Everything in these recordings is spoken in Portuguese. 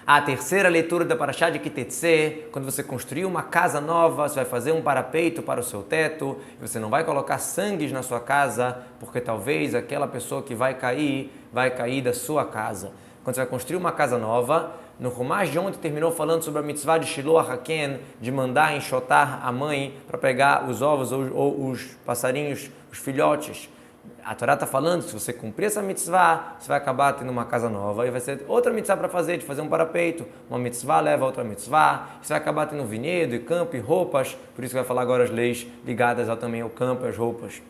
A terceira leitura da Parashá de Ki Tetzé, quando você construir uma casa nova, você vai fazer um parapeito para o seu teto, e você não vai colocar sangues na sua casa, porque talvez aquela pessoa que vai cair da sua casa. Quando você vai construir uma casa nova, no Rumash de ontem terminou falando sobre a mitzvah de Shiloh HaKen, de mandar enxotar a mãe para pegar os ovos ou os passarinhos, os filhotes. A Torá está falando que se você cumprir essa mitzvah, você vai acabar tendo uma casa nova e vai ser outra mitzvah para fazer, de fazer um parapeito. Uma mitzvah leva a outra mitzvah, você vai acabar tendo vinhedo e campo e roupas, por isso que vai falar agora as leis ligadas também ao campo e às roupas.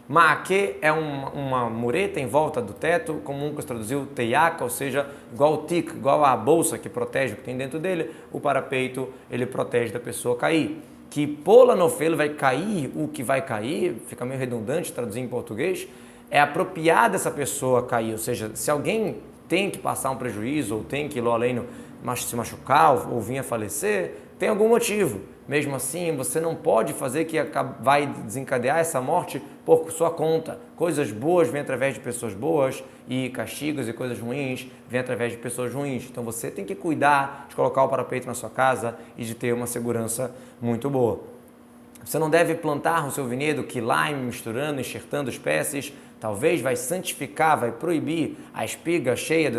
Ma'ake é uma mureta em volta do teto, como Uncas traduziu, teiaca, ou seja, igual o tic, igual a bolsa que protege o que tem dentro dele, o parapeito ele protege da pessoa cair. Que pola no felo vai cair, o que vai cair, fica meio redundante traduzir em português, é apropriado essa pessoa cair, ou seja, se alguém tem que passar um prejuízo ou tem que ir além se machucar ou vir a falecer, tem algum motivo. Mesmo assim, você não pode fazer que vai desencadear essa morte por sua conta. Coisas boas vêm através de pessoas boas e castigos e coisas ruins vêm através de pessoas ruins. Então você tem que cuidar de colocar o parapeito na sua casa e de ter uma segurança muito boa. Você não deve plantar o seu vinhedo quilaim, misturando, enxertando espécies. Talvez vai santificar, vai proibir a espiga cheia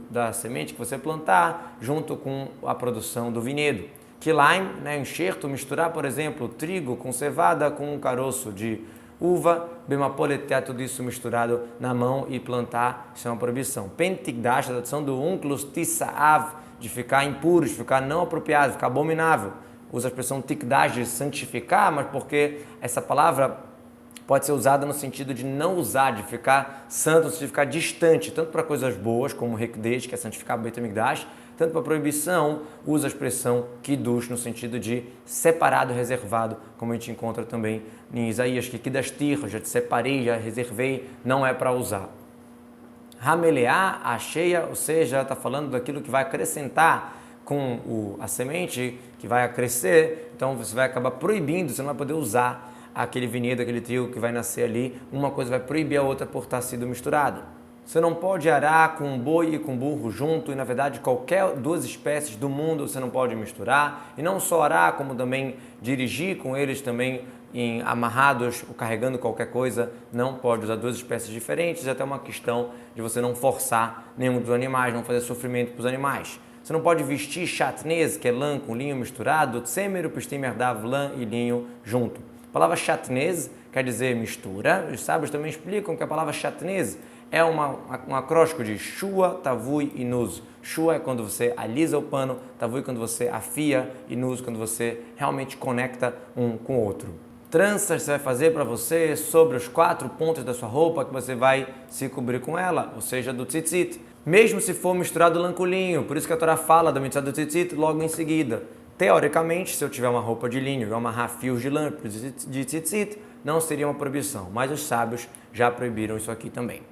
da semente que você plantar junto com a produção do vinhedo. Quilaim, enxerto, misturar, por exemplo, trigo com cevada com um caroço de uva, bemapoleté, tudo isso misturado na mão e plantar, isso é uma proibição. Pentigdash, a tradução do unclus tisaav, de ficar impuro, de ficar não apropriado, de ficar abominável. Usa a expressão tikdash, de santificar, mas porque essa palavra pode ser usada no sentido de não usar, de ficar santo, de ficar distante, tanto para coisas boas, como o Hekdesh, que é santificar o Beit HaMikdash, tanto para proibição, usa a expressão Kiddush, no sentido de separado, reservado, como a gente encontra também em Isaías, que Kidashtir, já te separei, já reservei, não é para usar. Hameleá, a cheia, ou seja, está falando daquilo que vai acrescentar com a semente, que vai crescer, então você vai acabar proibindo, você não vai poder usar aquele vinhedo, aquele trigo que vai nascer ali, uma coisa vai proibir a outra por estar sido misturada. Você não pode arar com boi e com burro junto, e na verdade qualquer duas espécies do mundo você não pode misturar, e não só arar, como também dirigir com eles também amarrados ou carregando qualquer coisa, não pode usar duas espécies diferentes, é até uma questão de você não forçar nenhum dos animais, não fazer sofrimento para os animais. Você não pode vestir chatnez, que é lã com linho misturado, tsemer, pistimer dav, lã e linho junto. A palavra chatnez quer dizer mistura. Os sábios também explicam que a palavra chatnez é um acróstico de shua, tavui e nuz. Shua é quando você alisa o pano, tavui quando você afia e nuz quando você realmente conecta um com o outro. Tranças você vai fazer para você sobre os 4 pontos da sua roupa que você vai se cobrir com ela, ou seja, do tzitzit. Mesmo se for misturado lã com linho, por isso que a Torá fala da mitzvah do tzitzit logo em seguida. Teoricamente, se eu tiver uma roupa de linho e amarrar fios de lã de tzitzit, não seria uma proibição, mas os sábios já proibiram isso aqui também.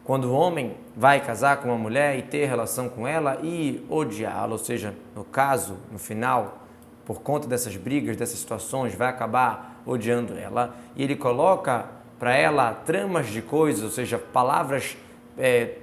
Quando o homem vai casar com uma mulher e ter relação com ela e odiá-la, ou seja, no caso, no final, por conta dessas brigas, dessas situações, vai acabar odiando ela, e ele coloca para ela tramas de coisas, ou seja, palavras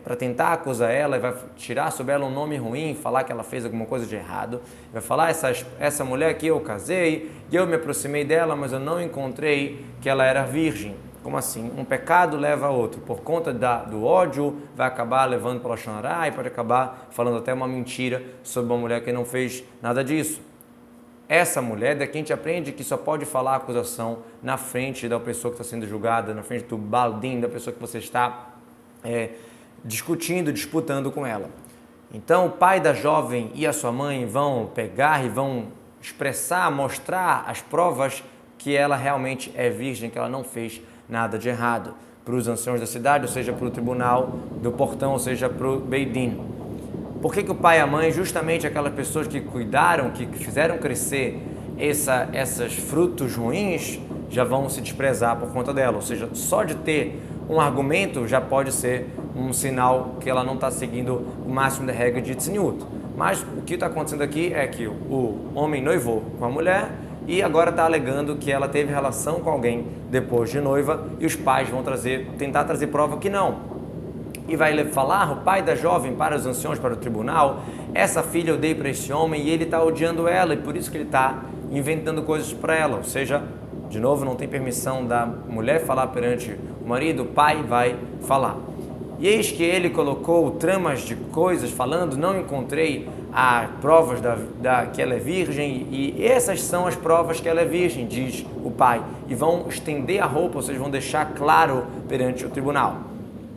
para tentar acusar ela, e vai tirar sobre ela um nome ruim, falar que ela fez alguma coisa de errado, vai falar, essa mulher que eu casei, e eu me aproximei dela, mas eu não encontrei que ela era virgem. Como assim? Um pecado leva a outro. Por conta do ódio, vai acabar levando para o Lashon Hará e pode acabar falando até uma mentira sobre uma mulher que não fez nada disso. Essa mulher, daqui a gente aprende que só pode falar a acusação na frente da pessoa que está sendo julgada, na frente do baldim, da pessoa que você está discutindo, disputando com ela. Então, o pai da jovem e a sua mãe vão pegar e vão expressar, mostrar as provas que ela realmente é virgem, que ela não fez nada de errado, para os anciãos da cidade, ou seja, para o tribunal do portão, ou seja, para o Beidin. Por que o pai e a mãe, justamente aquelas pessoas que cuidaram, que fizeram crescer esses frutos ruins, já vão se desprezar por conta dela? Ou seja, só de ter um argumento já pode ser um sinal que ela não está seguindo o máximo da regra de tzniut. Mas o que está acontecendo aqui é que o homem noivou com a mulher e agora está alegando que ela teve relação com alguém depois de noiva, e os pais vão tentar trazer prova que não. E vai falar o pai da jovem para os anciãos, para o tribunal, essa filha eu dei para esse homem e ele está odiando ela e por isso que ele está inventando coisas para ela. Ou seja, de novo, não tem permissão da mulher falar perante o marido, o pai vai falar. E eis que ele colocou tramas de coisas falando, não encontrei provas que ela é virgem, e essas são as provas que ela é virgem, diz o pai. E vão estender a roupa, ou seja, vão deixar claro perante o tribunal.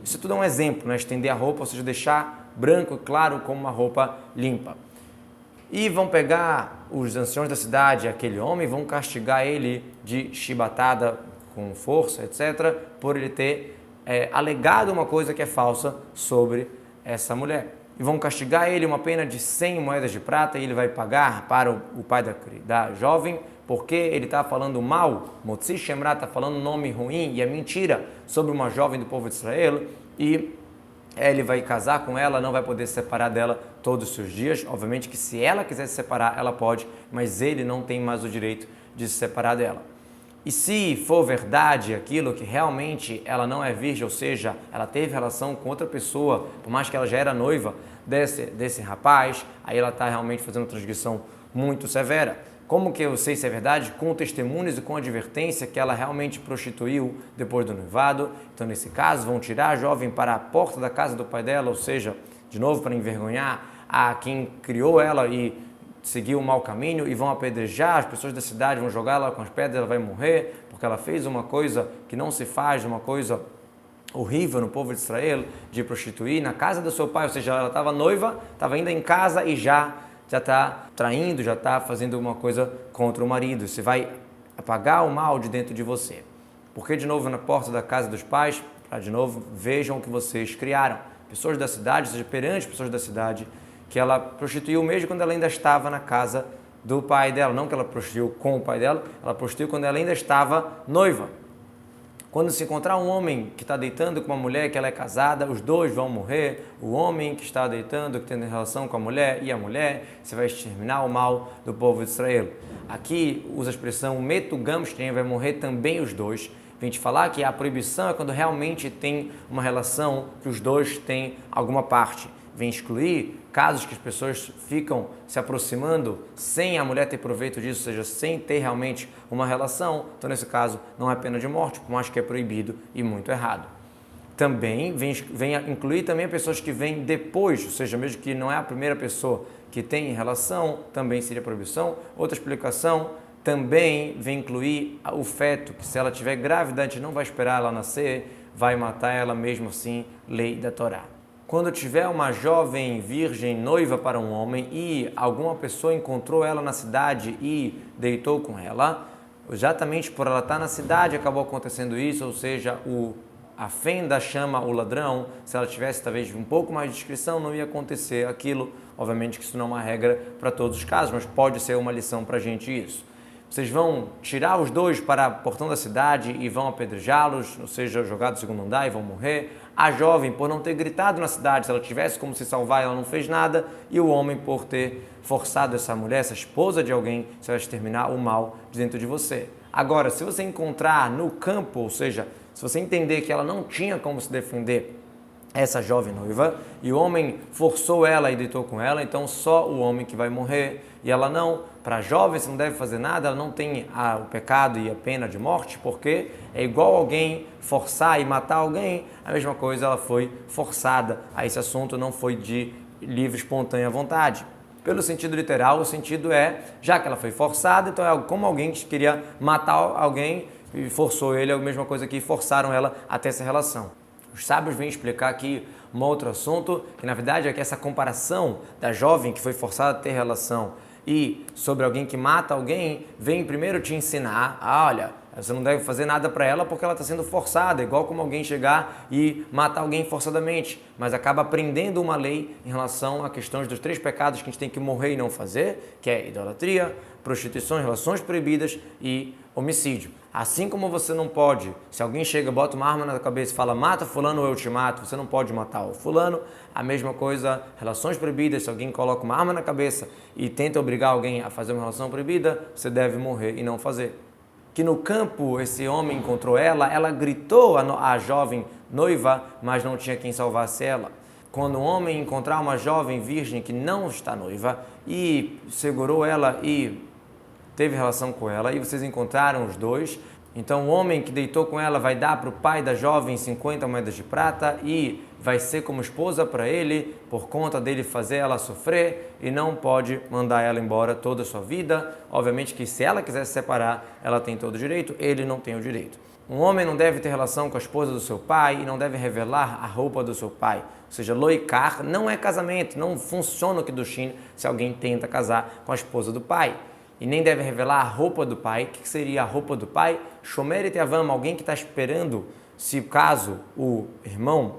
Isso tudo é um exemplo, né? Estender a roupa, ou seja, deixar branco e claro como uma roupa limpa. E vão pegar os anciões da cidade, aquele homem, vão castigar ele de chibatada com força, etc., por ele ter alegado uma coisa que é falsa sobre essa mulher. E vão castigar ele uma pena de 100 moedas de prata e ele vai pagar para o pai da jovem, porque ele está falando mal, Motzi Shemra está falando um nome ruim e é mentira sobre uma jovem do povo de Israel e ele vai casar com ela, não vai poder se separar dela todos os seus dias. Obviamente que se ela quiser se separar, ela pode, mas ele não tem mais o direito de se separar dela. E se for verdade aquilo que realmente ela não é virgem, ou seja, ela teve relação com outra pessoa, por mais que ela já era noiva desse rapaz, aí ela está realmente fazendo uma transgressão muito severa. Como que eu sei se é verdade? Com testemunhos e com advertência que ela realmente prostituiu depois do noivado. Então, nesse caso, vão tirar a jovem para a porta da casa do pai dela, ou seja, de novo para envergonhar a quem criou ela e seguiu o mau caminho, e vão apedrejar as pessoas da cidade, vão jogar ela com as pedras, ela vai morrer, porque ela fez uma coisa que não se faz, uma coisa horrível no povo de Israel, de prostituir na casa do seu pai, ou seja, ela estava noiva, estava ainda em casa e já está traindo, já está fazendo uma coisa contra o marido. Você vai apagar o mal de dentro de você. Porque, de novo, na porta da casa dos pais, para, de novo, vejam o que vocês criaram. Pessoas da cidade, ou seja, perante pessoas da cidade, que ela prostituiu mesmo quando ela ainda estava na casa do pai dela. Não que ela prostituiu com o pai dela, ela prostituiu quando ela ainda estava noiva. Quando se encontrar um homem que está deitando com uma mulher que ela é casada, os dois vão morrer. O homem que está deitando, que tem relação com a mulher, e a mulher, você vai exterminar o mal do povo de Israel. Aqui usa a expressão metugam shneim, vai morrer também os dois. Vem te falar que a proibição é quando realmente tem uma relação que os dois têm alguma parte. Vem excluir casos que as pessoas ficam se aproximando sem a mulher ter proveito disso, ou seja, sem ter realmente uma relação. Então, nesse caso, não é pena de morte, por mais que é proibido e muito errado. Também vem incluir também pessoas que vêm depois, ou seja, mesmo que não é a primeira pessoa que tem relação, também seria proibição. Outra explicação, também vem incluir o feto, que se ela estiver grávida, a gente não vai esperar ela nascer, vai matar ela mesmo assim, lei da Torá. Quando tiver uma jovem virgem noiva para um homem e alguma pessoa encontrou ela na cidade e deitou com ela, exatamente por ela estar na cidade acabou acontecendo isso, ou seja, a fenda chama o ladrão. Se ela tivesse talvez um pouco mais de discrição, não ia acontecer aquilo. Obviamente que isso não é uma regra para todos os casos, mas pode ser uma lição para a gente isso. Vocês vão tirar os dois para o portão da cidade e vão apedrejá-los, ou seja, jogar do segundo andar e vão morrer. A jovem, por não ter gritado na cidade, se ela tivesse como se salvar, ela não fez nada. E o homem, por ter forçado essa mulher, essa esposa de alguém, você vai exterminar o mal de dentro de você. Agora, se você encontrar no campo, ou seja, se você entender que ela não tinha como se defender, essa jovem noiva, e o homem forçou ela e deitou com ela, então só o homem que vai morrer, e ela não. Para a jovem, você não deve fazer nada, ela não tem o pecado e a pena de morte, porque é igual alguém forçar e matar alguém, a mesma coisa, ela foi forçada a esse assunto, não foi de livre, espontânea vontade. Pelo sentido literal, o sentido é, já que ela foi forçada, então é como alguém que queria matar alguém e forçou ele, é a mesma coisa que forçaram ela a ter essa relação. Os sábios vêm explicar aqui um outro assunto, que na verdade é que essa comparação da jovem que foi forçada a ter relação e sobre alguém que mata alguém, vem primeiro te ensinar, olha, você não deve fazer nada para ela porque ela está sendo forçada, igual como alguém chegar e matar alguém forçadamente, mas acaba aprendendo uma lei em relação a questões dos 3 pecados que a gente tem que morrer e não fazer, que é idolatria, prostituição, relações proibidas e homicídio. Assim como você não pode, se alguém chega, bota uma arma na cabeça e fala, mata fulano ou eu te mato, você não pode matar o fulano. A mesma coisa, relações proibidas, se alguém coloca uma arma na cabeça e tenta obrigar alguém a fazer uma relação proibida, você deve morrer e não fazer. Que no campo esse homem encontrou ela gritou a jovem noiva, mas não tinha quem salvasse ela. quando um homem encontrar uma jovem virgem que não está noiva e segurou ela e teve relação com ela, e vocês encontraram os dois, então o homem que deitou com ela vai dar para o pai da jovem 50 moedas de prata e vai ser como esposa para ele, por conta dele fazer ela sofrer, e não pode mandar ela embora toda a sua vida. Obviamente que se ela quiser se separar, ela tem todo o direito, ele não tem o direito. Um homem não deve ter relação com a esposa do seu pai e não deve revelar a roupa do seu pai. Ou seja, loikar não é casamento, não funciona o kiddushin se alguém tenta casar com a esposa do pai. E nem deve revelar a roupa do pai. O que seria a roupa do pai? Shomer et yavam, alguém que está esperando, se caso o irmão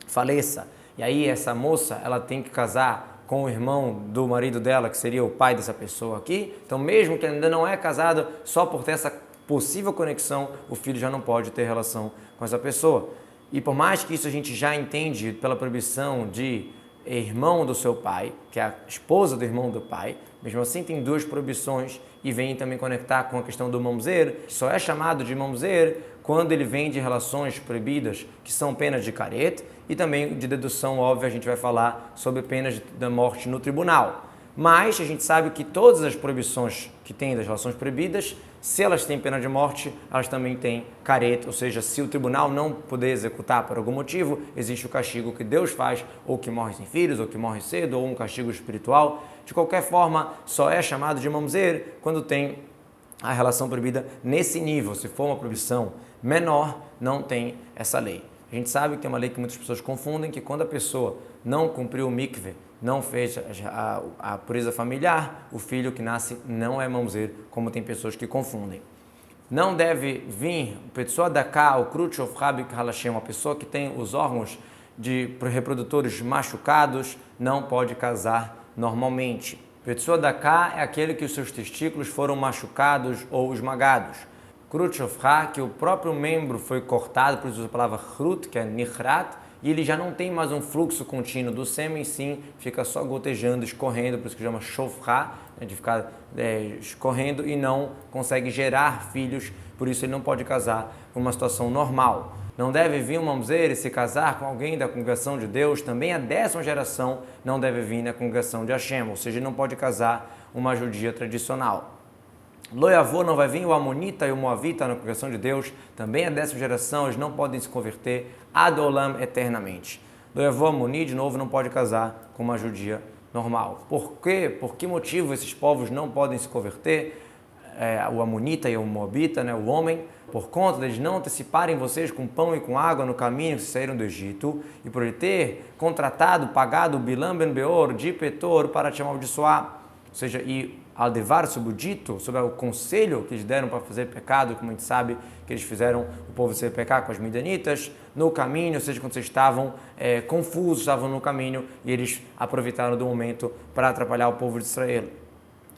faleça, e aí essa moça ela tem que casar com o irmão do marido dela, que seria o pai dessa pessoa aqui. Então, mesmo que ainda não é casado, só por ter essa possível conexão, o filho já não pode ter relação com essa pessoa. E por mais que isso a gente já entende pela proibição de irmão do seu pai, que é a esposa do irmão do pai, mesmo assim tem duas proibições e vem também conectar com a questão do mamzer, que só é chamado de mamzer quando ele vem de relações proibidas, que são penas de caret, e também de dedução óbvia, a gente vai falar sobre penas da morte no tribunal. Mas a gente sabe que todas as proibições que tem das relações proibidas, se elas têm pena de morte, elas também têm caret, ou seja, se o tribunal não puder executar por algum motivo, existe o castigo que Deus faz, ou que morre sem filhos, ou que morre cedo, ou um castigo espiritual. De qualquer forma, só é chamado de mamzer quando tem a relação proibida nesse nível. Se for uma proibição menor, não tem essa lei. A gente sabe que tem uma lei que muitas pessoas confundem, que quando a pessoa não cumpriu o mikveh, não fez a pureza familiar, o filho que nasce não é mamzer, como tem pessoas que confundem. Não deve vir pessoa da cá, o krut of rabik halashem, uma pessoa que tem os órgãos de reprodutores machucados, não pode casar normalmente. Pessoa da cá é aquele que os seus testículos foram machucados ou esmagados. Krut of ha, que o próprio membro foi cortado, por isso a palavra chrut, que é nichrat, e ele já não tem mais um fluxo contínuo do sêmen, sim, fica só gotejando, escorrendo, por isso que chama shofra, de ficar escorrendo, e não consegue gerar filhos, por isso ele não pode casar com uma situação normal. Não deve vir um mamzer e se casar com alguém da congregação de Deus, também a 10ª geração não deve vir na congregação de Hashem, ou seja, ele não pode casar uma judia tradicional. Loiavô não vai vir o amonita e o moavita na congregação de Deus, também a 10ª geração, eles não podem se converter ad olam eternamente. Loiavô amoni, de novo, não pode casar com uma judia normal. Por quê? Por que motivo esses povos não podem se converter? O amonita e o moabita, o homem, por conta deles não anteciparem vocês com pão e com água no caminho que saíram do Egito, e por ele ter contratado, pagado o Bilam ben Beor de Petor para te amaldiçoar, ou seja, e aldevar sobre o dito, sobre o conselho que eles deram para fazer pecado, como a gente sabe que eles fizeram o povo ser pecar com as midianitas, no caminho, ou seja, quando vocês estavam confusos, estavam no caminho, e eles aproveitaram do momento para atrapalhar o povo de Israel.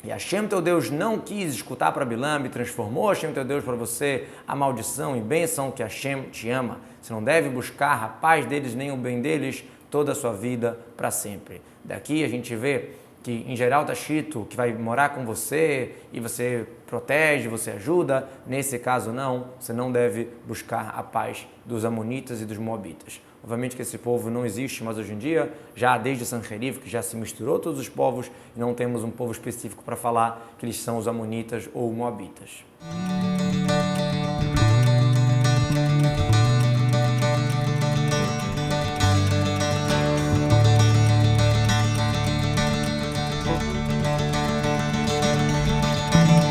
E Hashem teu Deus não quis escutar para Bilam e transformou Hashem teu Deus para você a maldição e bênção que Hashem te ama. Você não deve buscar a paz deles nem o bem deles toda a sua vida para sempre. Daqui a gente vê que em geral está escrito que vai morar com você e você protege, você ajuda. Nesse caso não, você não deve buscar a paz dos amonitas e dos moabitas. Obviamente que esse povo não existe mais hoje em dia, já desde Sanherib, que já se misturou todos os povos, e não temos um povo específico para falar que eles são os amonitas ou moabitas.